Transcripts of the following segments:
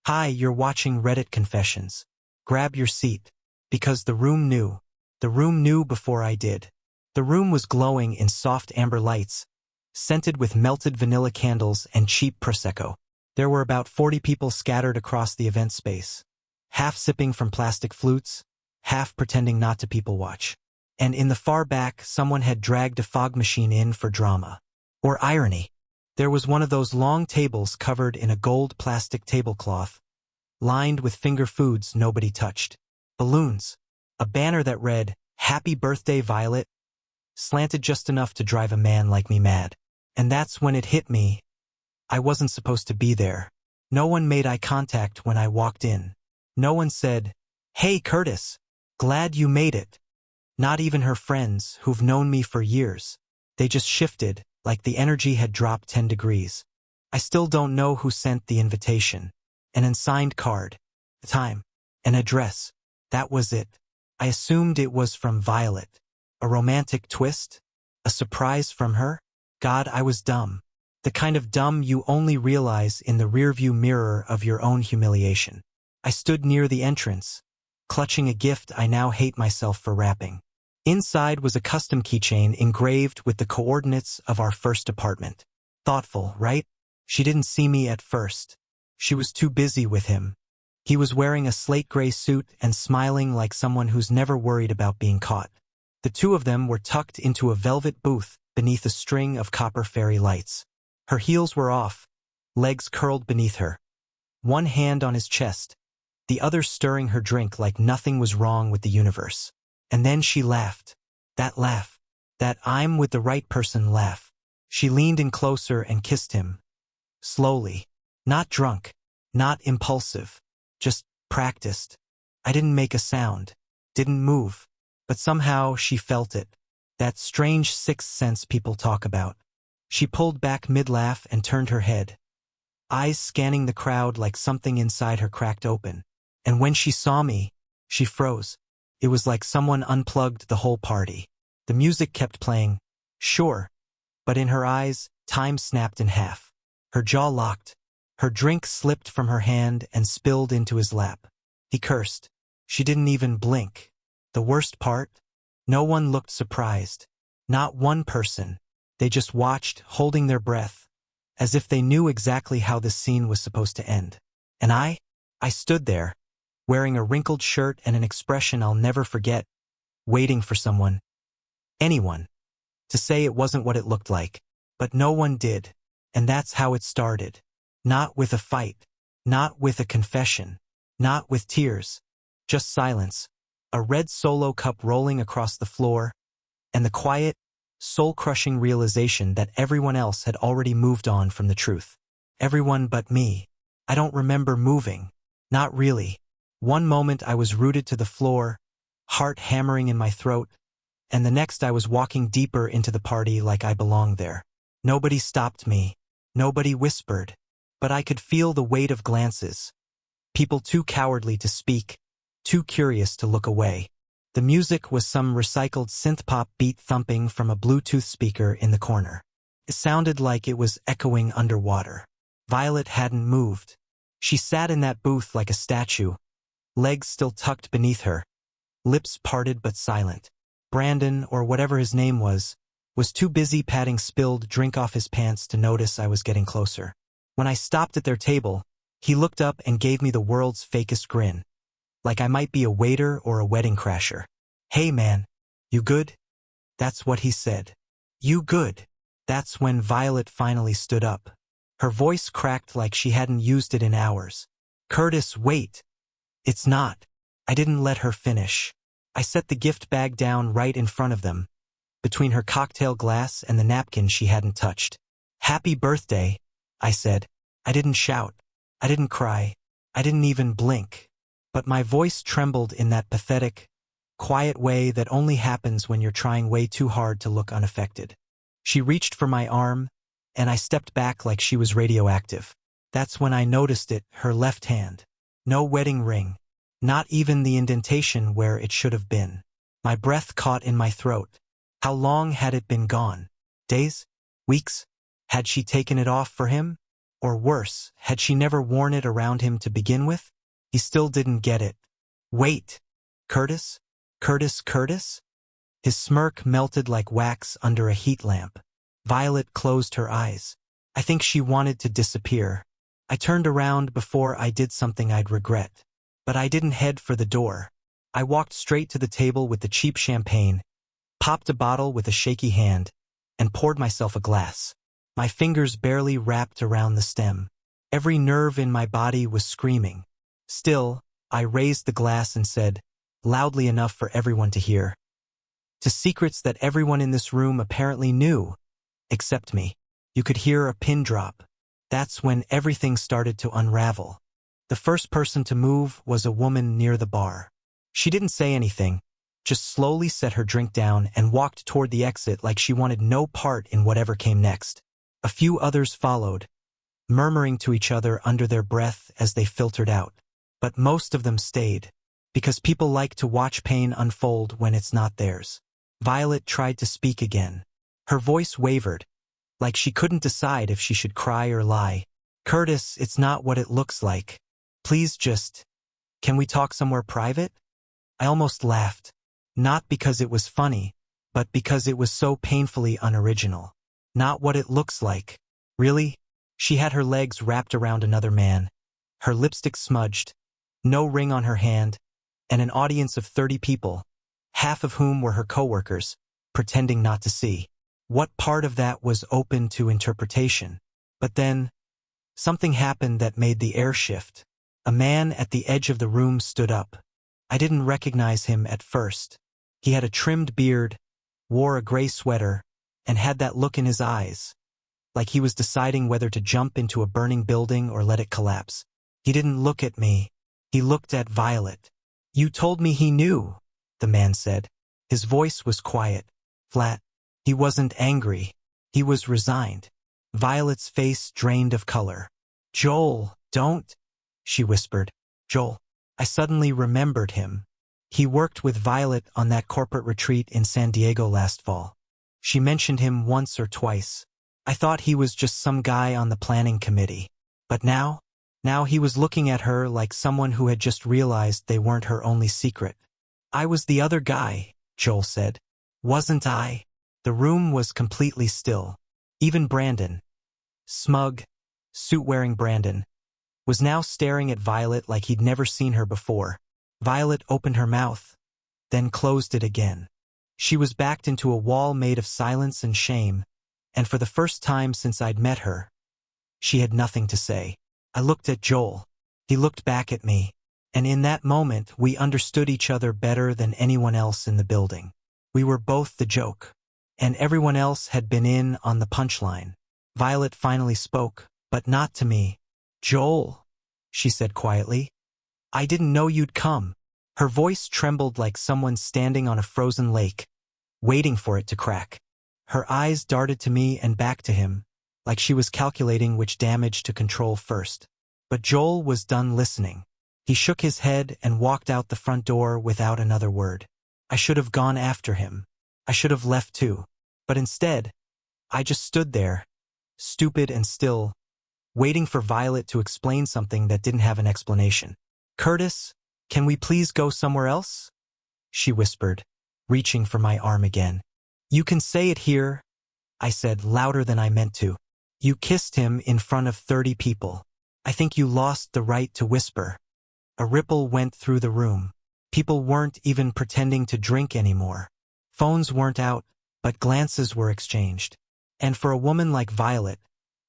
Hi, you're watching Reddit Confessions. Grab your seat. Because the room knew. The room knew before I did. The room was glowing in soft amber lights, scented with melted vanilla candles and cheap Prosecco. There were about 40 people scattered across the event space, half sipping from plastic flutes, half pretending not to people watch. And in the far back, someone had dragged a fog machine in for drama. Or irony. There was one of those long tables covered in a gold plastic tablecloth, lined with finger foods nobody touched. Balloons. A banner that read, "Happy Birthday, Violet," slanted just enough to drive a man like me mad. And that's when it hit me. I wasn't supposed to be there. No one made eye contact when I walked in. No one said, "Hey, Curtis, glad you made it." Not even her friends, who've known me for years. They just shifted, like the energy had dropped 10 degrees. I still don't know who sent the invitation. An unsigned card. A time. An address. That was it. I assumed it was from Violet. A romantic twist? A surprise from her? God, I was dumb. The kind of dumb you only realize in the rearview mirror of your own humiliation. I stood near the entrance, clutching a gift I now hate myself for wrapping. Inside was a custom keychain engraved with the coordinates of our first apartment. Thoughtful, right? She didn't see me at first. She was too busy with him. He was wearing a slate gray suit and smiling like someone who's never worried about being caught. The two of them were tucked into a velvet booth beneath a string of copper fairy lights. Her heels were off, legs curled beneath her. One hand on his chest, the other stirring her drink like nothing was wrong with the universe. And then she laughed. That laugh. That I'm with the right person laugh. She leaned in closer and kissed him. Slowly. Not drunk. Not impulsive. Just practiced. I didn't make a sound. Didn't move. But somehow she felt it. That strange sixth sense people talk about. She pulled back mid-laugh and turned her head. Eyes scanning the crowd like something inside her cracked open. And when she saw me, she froze. It was like someone unplugged the whole party. The music kept playing, sure, but in her eyes, time snapped in half. Her jaw locked. Her drink slipped from her hand and spilled into his lap. He cursed. She didn't even blink. The worst part? No one looked surprised. Not one person. They just watched, holding their breath, as if they knew exactly how this scene was supposed to end. And I stood there, wearing a wrinkled shirt and an expression I'll never forget, waiting for someone, anyone, to say it wasn't what it looked like. But no one did. And that's how it started. Not with a fight. Not with a confession. Not with tears. Just silence. A red Solo cup rolling across the floor, and the quiet, soul-crushing realization that everyone else had already moved on from the truth. Everyone but me. I don't remember moving. Not really. One moment I was rooted to the floor, heart hammering in my throat, and the next I was walking deeper into the party like I belonged there. Nobody stopped me. Nobody whispered. But I could feel the weight of glances. People too cowardly to speak, too curious to look away. The music was some recycled synth-pop beat thumping from a Bluetooth speaker in the corner. It sounded like it was echoing underwater. Violet hadn't moved. She sat in that booth like a statue, legs still tucked beneath her, lips parted but silent. Brandon, or whatever his name was too busy patting spilled drink off his pants to notice I was getting closer. When I stopped at their table, he looked up and gave me the world's fakest grin, like I might be a waiter or a wedding crasher. "Hey man, you good?" That's what he said. "You good?" That's when Violet finally stood up. Her voice cracked like she hadn't used it in hours. "Curtis, wait. It's not." I didn't let her finish. I set the gift bag down right in front of them, between her cocktail glass and the napkin she hadn't touched. "Happy birthday," I said. I didn't shout. I didn't cry. I didn't even blink. But my voice trembled in that pathetic, quiet way that only happens when you're trying way too hard to look unaffected. She reached for my arm, and I stepped back like she was radioactive. That's when I noticed it, her left hand. No wedding ring. Not even the indentation where it should have been. My breath caught in my throat. How long had it been gone? Days? Weeks? Had she taken it off for him? Or worse, had she never worn it around him to begin with? He still didn't get it. Wait! Curtis? Curtis? His smirk melted like wax under a heat lamp. Violet closed her eyes. I think she wanted to disappear. I turned around before I did something I'd regret. But I didn't head for the door. I walked straight to the table with the cheap champagne, popped a bottle with a shaky hand, and poured myself a glass. My fingers barely wrapped around the stem. Every nerve in my body was screaming. Still, I raised the glass and said, loudly enough for everyone to hear, to secrets that everyone in this room apparently knew, except me. You could hear a pin drop. That's when everything started to unravel. The first person to move was a woman near the bar. She didn't say anything, just slowly set her drink down and walked toward the exit like she wanted no part in whatever came next. A few others followed, murmuring to each other under their breath as they filtered out. But most of them stayed, because people like to watch pain unfold when it's not theirs. Violet tried to speak again. Her voice wavered, like she couldn't decide if she should cry or lie. Curtis, it's not what it looks like. Please can we talk somewhere private? I almost laughed. Not because it was funny, but because it was so painfully unoriginal. Not what it looks like. Really? She had her legs wrapped around another man, her lipstick smudged, no ring on her hand, and an audience of 30 people, half of whom were her coworkers, pretending not to see. What part of that was open to interpretation? But then, something happened that made the air shift. A man at the edge of the room stood up. I didn't recognize him at first. He had a trimmed beard, wore a gray sweater, and had that look in his eyes, like he was deciding whether to jump into a burning building or let it collapse. He didn't look at me. He looked at Violet. You told me he knew, the man said. His voice was quiet, flat. He wasn't angry. He was resigned. Violet's face drained of color. Joel, don't, she whispered. Joel. I suddenly remembered him. He worked with Violet on that corporate retreat in San Diego last fall. She mentioned him once or twice. I thought he was just some guy on the planning committee. But now he was looking at her like someone who had just realized they weren't her only secret. I was the other guy, Joel said. Wasn't I? The room was completely still. Even Brandon, smug, suit-wearing Brandon, was now staring at Violet like he'd never seen her before. Violet opened her mouth, then closed it again. She was backed into a wall made of silence and shame, and for the first time since I'd met her, she had nothing to say. I looked at Joel. He looked back at me, and in that moment we understood each other better than anyone else in the building. We were both the joke, and everyone else had been in on the punchline. Violet finally spoke, but not to me. Joel, she said quietly. I didn't know you'd come. Her voice trembled like someone standing on a frozen lake, waiting for it to crack. Her eyes darted to me and back to him, like she was calculating which damage to control first. But Joel was done listening. He shook his head and walked out the front door without another word. I should have gone after him. I should have left too. But instead, I just stood there, stupid and still, waiting for Violet to explain something that didn't have an explanation. Curtis, can we please go somewhere else? She whispered, reaching for my arm again. You can say it here, I said louder than I meant to. You kissed him in front of 30 people. I think you lost the right to whisper. A ripple went through the room. People weren't even pretending to drink anymore. Phones weren't out, but glances were exchanged. And for a woman like Violet,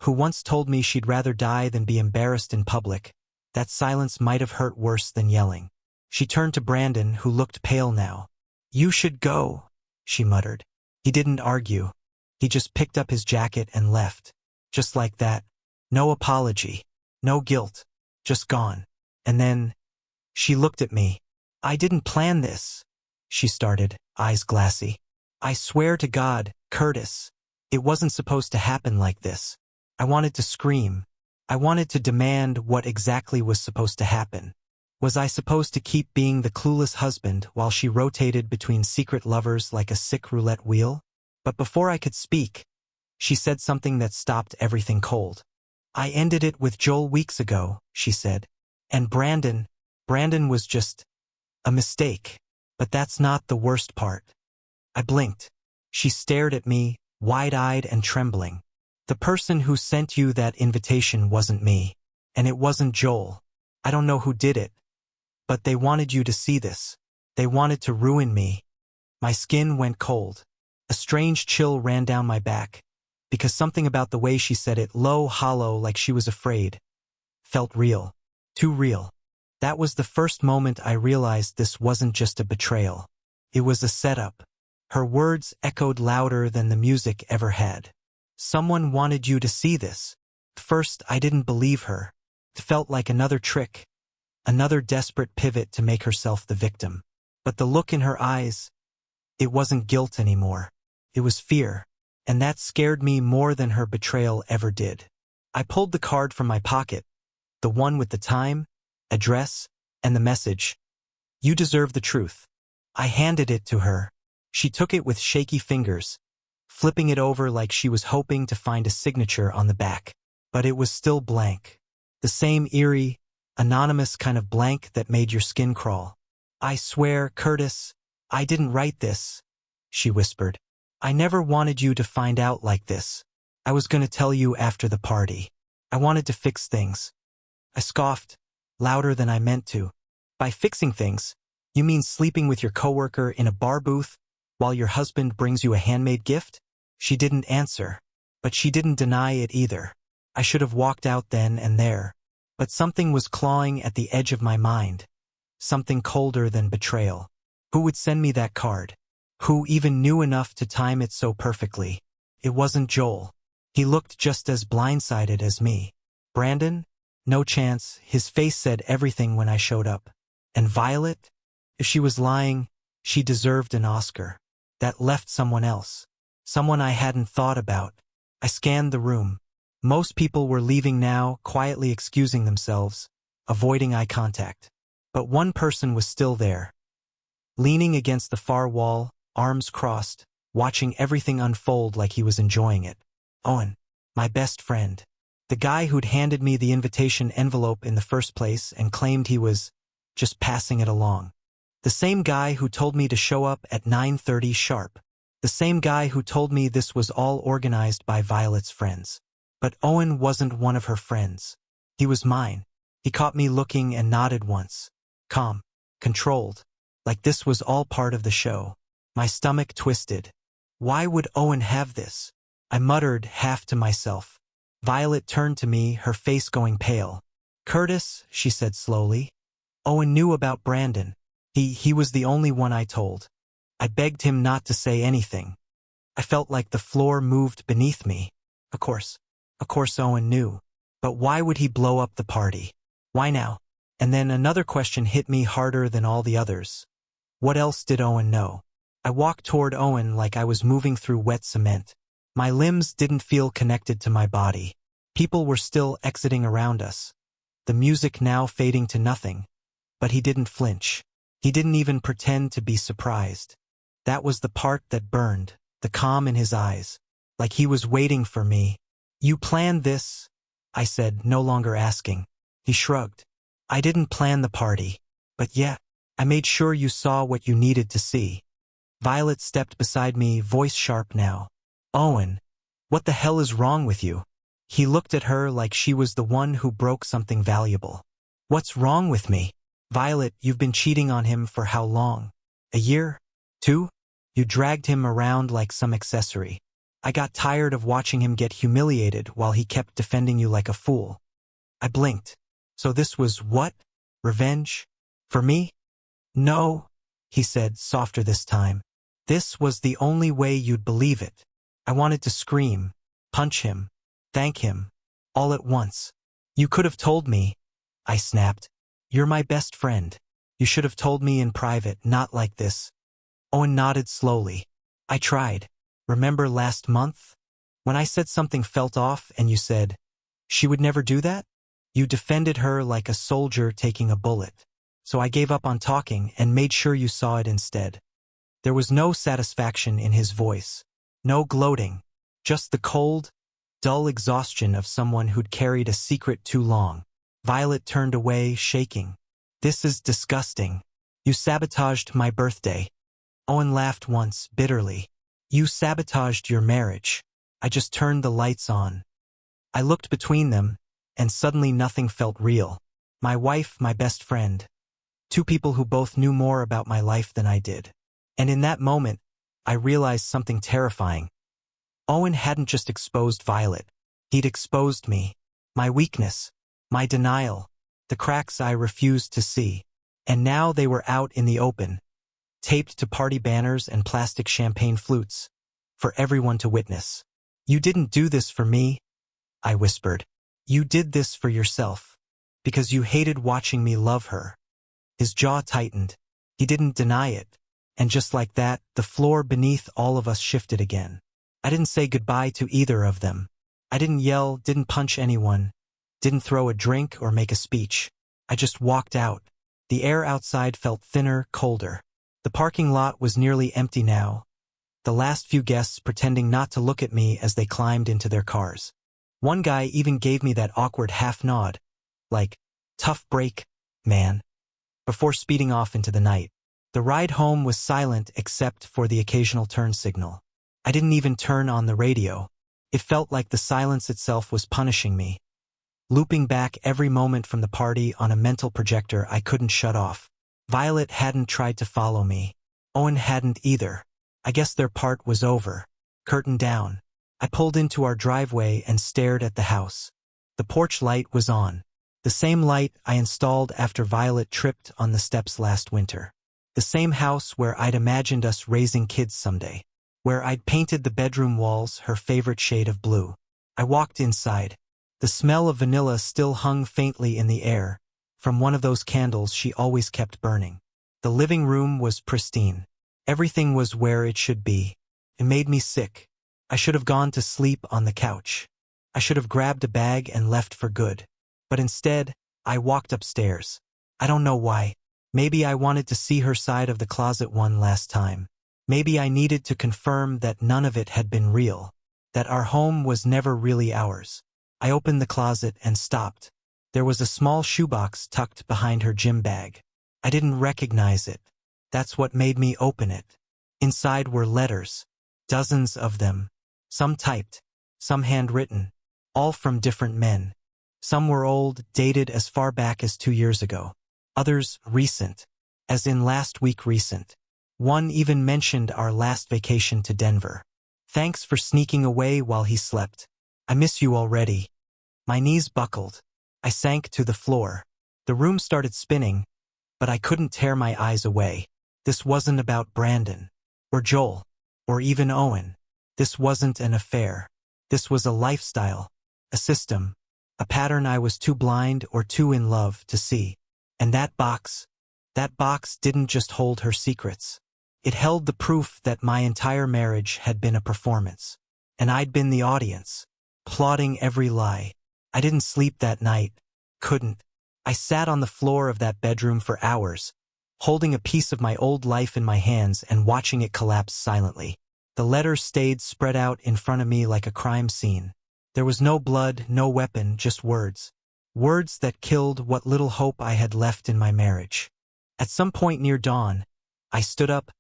who once told me she'd rather die than be embarrassed in public, that silence might have hurt worse than yelling. She turned to Brandon, who looked pale now. You should go, she muttered. He didn't argue. He just picked up his jacket and left. Just like that. No apology. No guilt. Just gone. And then, she looked at me. I didn't plan this, she started, eyes glassy. I swear to God, Curtis, it wasn't supposed to happen like this. I wanted to scream. I wanted to demand what exactly was supposed to happen. Was I supposed to keep being the clueless husband while she rotated between secret lovers like a sick roulette wheel? But before I could speak, she said something that stopped everything cold. I ended it with Joel weeks ago, she said. And Brandon was just a mistake. But that's not the worst part. I blinked. She stared at me, wide-eyed and trembling. The person who sent you that invitation wasn't me. And it wasn't Joel. I don't know who did it. But they wanted you to see this. They wanted to ruin me. My skin went cold. A strange chill ran down my back. Because something about the way she said it, low, hollow, like she was afraid, felt real. Too real. That was the first moment I realized this wasn't just a betrayal. It was a setup. Her words echoed louder than the music ever had. Someone wanted you to see this. First, I didn't believe her. It felt like another trick. Another desperate pivot to make herself the victim. But the look in her eyes, it wasn't guilt anymore. It was fear. And that scared me more than her betrayal ever did. I pulled the card from my pocket, the one with the time, address, and the message. You deserve the truth. I handed it to her. She took it with shaky fingers, flipping it over like she was hoping to find a signature on the back. But it was still blank. The same eerie, anonymous kind of blank that made your skin crawl. I swear, Curtis, I didn't write this, she whispered. I never wanted you to find out like this. I was going to tell you after the party. I wanted to fix things. I scoffed, louder than I meant to. By fixing things, you mean sleeping with your coworker in a bar booth while your husband brings you a handmade gift? She didn't answer, but she didn't deny it either. I should have walked out then and there. But something was clawing at the edge of my mind. Something colder than betrayal. Who would send me that card? Who even knew enough to time it so perfectly? It wasn't Joel. He looked just as blindsided as me. Brandon? No chance. His face said everything when I showed up. And Violet? If she was lying, she deserved an Oscar. That left someone else. Someone I hadn't thought about. I scanned the room. Most people were leaving now, quietly excusing themselves, avoiding eye contact. But one person was still there. Leaning against the far wall, arms crossed, watching everything unfold like he was enjoying it. Owen, my best friend. The guy who'd handed me the invitation envelope in the first place and claimed he was just passing it along. The same guy who told me to show up at 9:30 sharp. The same guy who told me this was all organized by Violet's friends. But Owen wasn't one of her friends. He was mine. He caught me looking and nodded once. Calm, controlled, like this was all part of the show. My stomach twisted. Why would Owen have this? I muttered, half to myself. Violet turned to me, her face going pale. Curtis, she said slowly. Owen knew about Brandon. He was the only one I told. I begged him not to say anything. I felt like the floor moved beneath me. Of course Owen knew. But why would he blow up the party? Why now? And then another question hit me harder than all the others. What else did Owen know? I walked toward Owen like I was moving through wet cement. My limbs didn't feel connected to my body. People were still exiting around us. The music now fading to nothing. But he didn't flinch. He didn't even pretend to be surprised. That was the part that burned, the calm in his eyes. Like he was waiting for me. You planned this? I said, no longer asking. He shrugged. I didn't plan the party. But yeah, I made sure you saw what you needed to see. Violet stepped beside me, voice sharp now. Owen, what the hell is wrong with you? He looked at her like she was the one who broke something valuable. What's wrong with me? Violet, you've been cheating on him for how long? A year? 2? You dragged him around like some accessory. I got tired of watching him get humiliated while he kept defending you like a fool. I blinked. So this was what? Revenge? For me? No, he said, softer this time. This was the only way you'd believe it. I wanted to scream, punch him, thank him, all at once. You could have told me, I snapped. You're my best friend. You should have told me in private, not like this. Owen nodded slowly. I tried. Remember last month? When I said something felt off and you said, she would never do that? You defended her like a soldier taking a bullet. So I gave up on talking and made sure you saw it instead. There was no satisfaction in his voice. No gloating. Just the cold, dull exhaustion of someone who'd carried a secret too long. Violet turned away, shaking. "This is disgusting. You sabotaged my birthday." Owen laughed once, bitterly. "You sabotaged your marriage." I just turned the lights on. I looked between them, and suddenly nothing felt real. My wife, my best friend. Two people who both knew more about my life than I did. And in that moment, I realized something terrifying. Owen hadn't just exposed Violet. He'd exposed me. My weakness. My denial. The cracks I refused to see. And now they were out in the open, taped to party banners and plastic champagne flutes, for everyone to witness. "You didn't do this for me," I whispered. "You did this for yourself. Because you hated watching me love her." His jaw tightened. He didn't deny it. And just like that, the floor beneath all of us shifted again. I didn't say goodbye to either of them. I didn't yell, didn't punch anyone, didn't throw a drink or make a speech. I just walked out. The air outside felt thinner, colder. The parking lot was nearly empty now, the last few guests pretending not to look at me as they climbed into their cars. One guy even gave me that awkward half-nod, like, "Tough break, man," before speeding off into the night. The ride home was silent except for the occasional turn signal. I didn't even turn on the radio. It felt like the silence itself was punishing me, looping back every moment from the party on a mental projector I couldn't shut off. Violet hadn't tried to follow me. Owen hadn't either. I guess their part was over. Curtain down. I pulled into our driveway and stared at the house. The porch light was on. The same light I installed after Violet tripped on the steps last winter. The same house where I'd imagined us raising kids someday. Where I'd painted the bedroom walls her favorite shade of blue. I walked inside. The smell of vanilla still hung faintly in the air, from one of those candles she always kept burning. The living room was pristine. Everything was where it should be. It made me sick. I should have gone to sleep on the couch. I should have grabbed a bag and left for good. But instead, I walked upstairs. I don't know why. Maybe I wanted to see her side of the closet one last time. Maybe I needed to confirm that none of it had been real, that our home was never really ours. I opened the closet and stopped. There was a small shoebox tucked behind her gym bag. I didn't recognize it. That's what made me open it. Inside were letters, dozens of them, some typed, some handwritten, all from different men. Some were old, dated as far back as 2 years ago. Others recent, as in last week recent. One even mentioned our last vacation to Denver. "Thanks for sneaking away while he slept. I miss you already." My knees buckled. I sank to the floor. The room started spinning, but I couldn't tear my eyes away. This wasn't about Brandon, or Joel, or even Owen. This wasn't an affair. This was a lifestyle, a system, a pattern I was too blind or too in love to see. And that box didn't just hold her secrets. It held the proof that my entire marriage had been a performance. And I'd been the audience, plotting every lie. I didn't sleep that night. Couldn't. I sat on the floor of that bedroom for hours, holding a piece of my old life in my hands and watching it collapse silently. The letters stayed spread out in front of me like a crime scene. There was no blood, no weapon, just words. Words that killed what little hope I had left in my marriage. At some point near dawn, I stood up,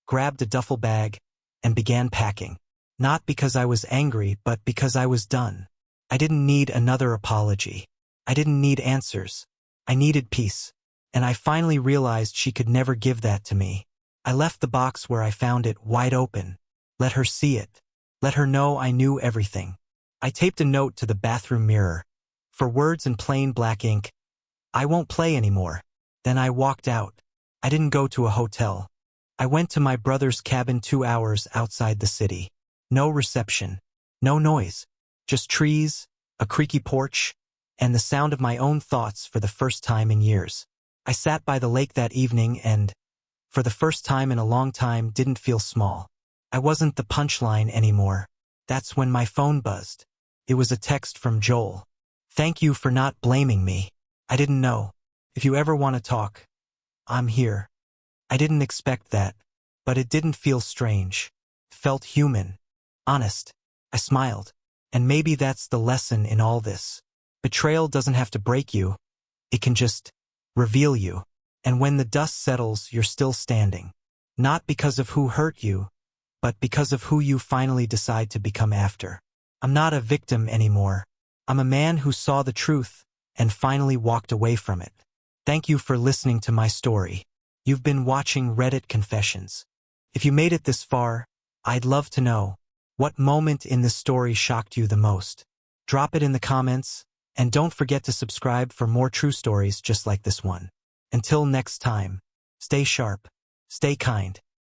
grabbed a duffel bag, and began packing. Not because I was angry, but because I was done. I didn't need another apology. I didn't need answers. I needed peace. And I finally realized she could never give that to me. I left the box where I found it wide open. Let her see it. Let her know I knew everything. I taped a note to the bathroom mirror. For words in plain black ink, "I won't play anymore." Then I walked out. I didn't go to a hotel. I went to my brother's cabin 2 hours outside the city. No reception. No noise. Just trees, a creaky porch, and the sound of my own thoughts for the first time in years. I sat by the lake that evening and, for the first time in a long time, didn't feel small. I wasn't the punchline anymore. That's when my phone buzzed. It was a text from Joel. "Thank you for not blaming me. I didn't know. If you ever want to talk, I'm here." I didn't expect that, but it didn't feel strange. It felt human. Honest. I smiled. And maybe that's the lesson in all this. Betrayal doesn't have to break you. It can just reveal you. And when the dust settles, you're still standing. Not because of who hurt you, but because of who you finally decide to become after. I'm not a victim anymore. I'm a man who saw the truth and finally walked away from it. Thank you for listening to my story. You've been watching Reddit Confessions. If you made it this far, I'd love to know, what moment in this story shocked you the most? Drop it in the comments, and don't forget to subscribe for more true stories just like this one. Until next time, stay sharp, stay kind,